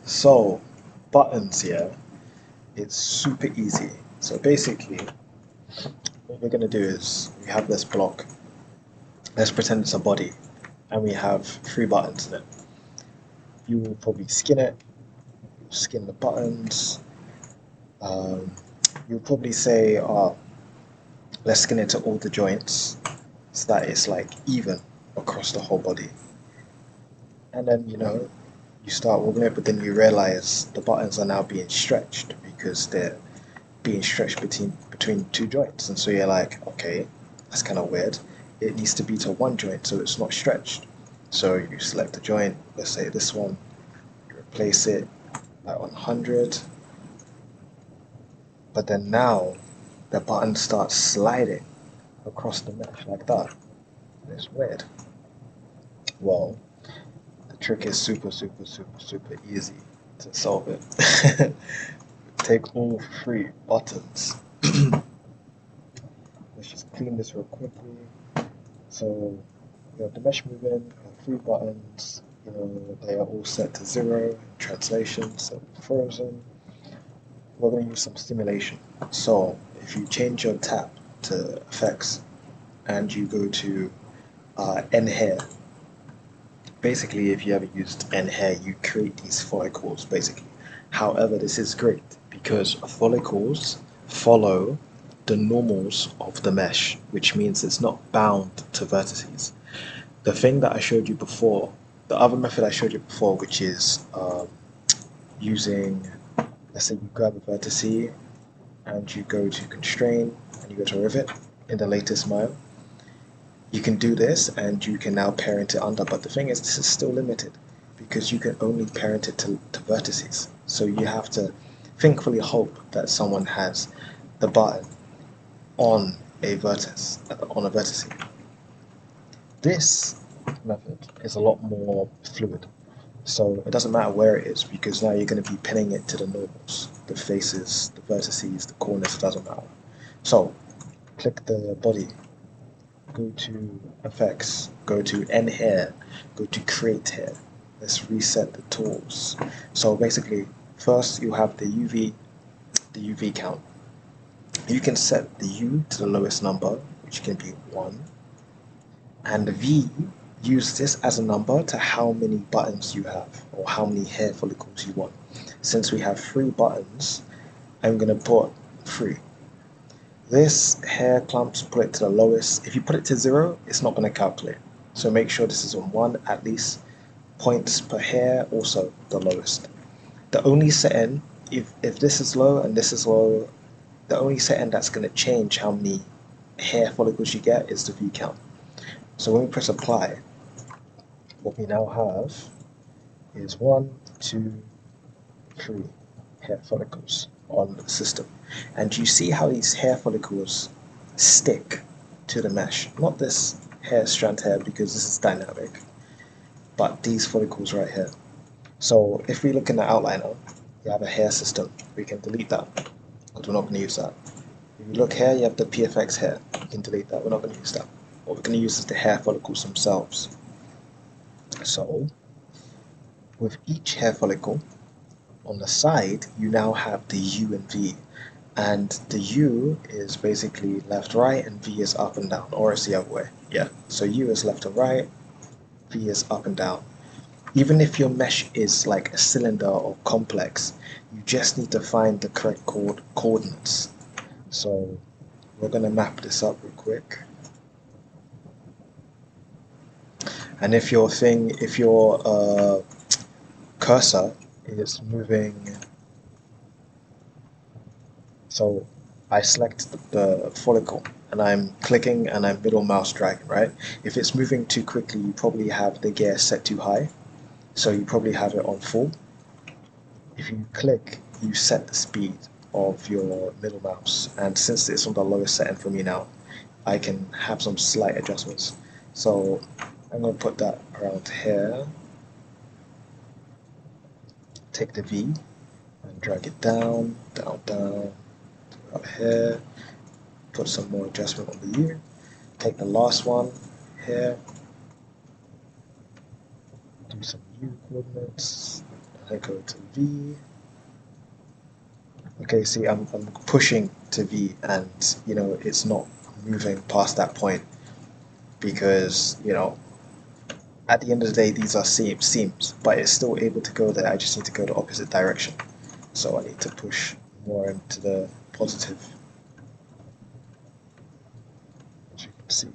So buttons here, it's super easy. So basically, what we're gonna do is we have this block. Let's pretend it's a body, and we have three buttons in it. You will probably skin it, skin the buttons. Um, you'll probably say, "Oh, let's skin it to all the joints, so that it's like even across the whole body." And then you start moving it, but then you realize the buttons are now being stretched because they're being stretched between two joints, and so you're like, okay, that's kind of weird. It needs to be to one joint so it's not stretched. So you select the joint, let's say this one, you replace it at 100, but then now the button starts sliding across the mesh like that. It's weird. Well, the trick is super easy to solve it. Take all three buttons. Let's just clean this real quickly. So you have the mesh moving, you have three buttons, they are all set to 0, translation, so frozen. We're going to use some stimulation. So if you change your tab to effects and you go to N hair, basically if you ever used N hair, you create these follicles basically. However, this is great because follicles follow the normals of the mesh, which means it's not bound to vertices. The thing that I showed you before, the other method I showed you before, which is using, let's say you grab a vertice and you go to constrain and you go to rivet in the latest mile, you can do this and you can now parent it under. But the thing is, this is still limited because you can only parent it to vertices. So you have to thankfully hope that someone has the button on a vertex, on a vertice. This method is a lot more fluid. So it doesn't matter where it is because now you're going to be pinning it to the normals, the faces, the vertices, the corners, it doesn't matter. So click the body, go to effects, go to end hair, go to create hair. Let's reset the tools. So basically, first you have the UV count. You can set the U to the lowest number, which can be 1, and the V, use this as a number to how many buttons you have or how many hair follicles you want. Since we have 3 buttons, I'm going to put 3. This hair clumps, put it to the lowest. If you put it to 0, it's not going to calculate. So make sure this is on 1 at least. Points per hair, also the lowest. The only setting, if this is low and this is low, the only setting that's going to change how many hair follicles you get is the V count. So when we press apply, what we now have is 1, 2, 3 hair follicles on the system. And you see how these hair follicles stick to the mesh. Not this hair strand here because this is dynamic, but these follicles right here. So if we look in the outliner, you have a hair system. We can delete that because we're not going to use that. If you look here, you have the PFX hair. You can delete that. We're not going to use that. What we're going to use is the hair follicles themselves. So with each hair follicle, on the side, you now have the U and V. And the U is basically left, right, and V is up and down, or it's the other way. Yeah, so U is left and right, V is up and down. Even if your mesh is like a cylinder or complex, you just need to find the correct coordinates. So we're going to map this up real quick. And if your cursor is moving, so I select the follicle and I'm clicking and I'm middle mouse dragging, right? If it's moving too quickly, you probably have the gear set too high, so you probably have it on full. If you click, you set the speed of your middle mouse, and since it's on the lowest setting for me now, I can have some slight adjustments. So I'm going to put that around here, take the V and drag it down, down, up here, put some more adjustment on the U, take the last one here, do some U coordinates, I go to V. Okay, see, I'm pushing to V, and you know it's not moving past that point because you know at the end of the day these are seams, but it's still able to go there. I just need to go the opposite direction, so I need to push more into the positive, as you can see,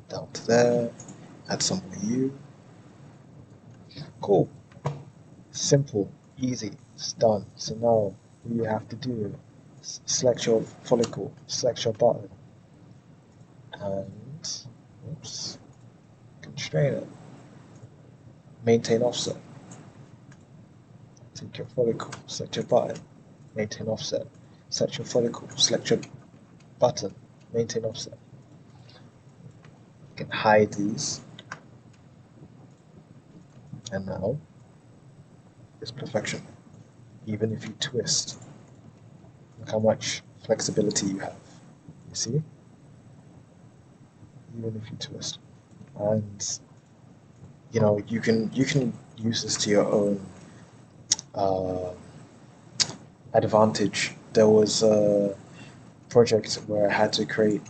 down to there. Add some more U. Cool. Simple, easy, it's done. So now all you have to do is select your follicle, select your button, and oops, constrain it. Maintain offset. Take your follicle, select your button, maintain offset. Select your follicle, select your button, maintain offset. You can hide these, and now it's perfection. Even if you twist, look how much flexibility you have. You see? Even if you twist. And you know you can use this to your own uh, advantage. There was a project where I had to create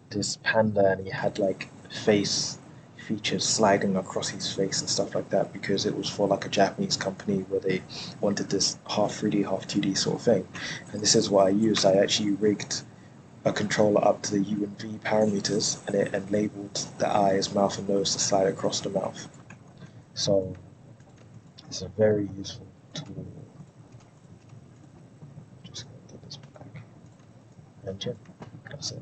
this panda, and he had like face features sliding across his face and stuff like that because it was for like a Japanese company where they wanted this half 3D, half 2D sort of thing. And this is what I used. I actually rigged a controller up to the U and V parameters, and it labeled the eyes, mouth, and nose to slide across the mouth. So it's a very useful tool. Just gonna put this back. And yeah, that's it.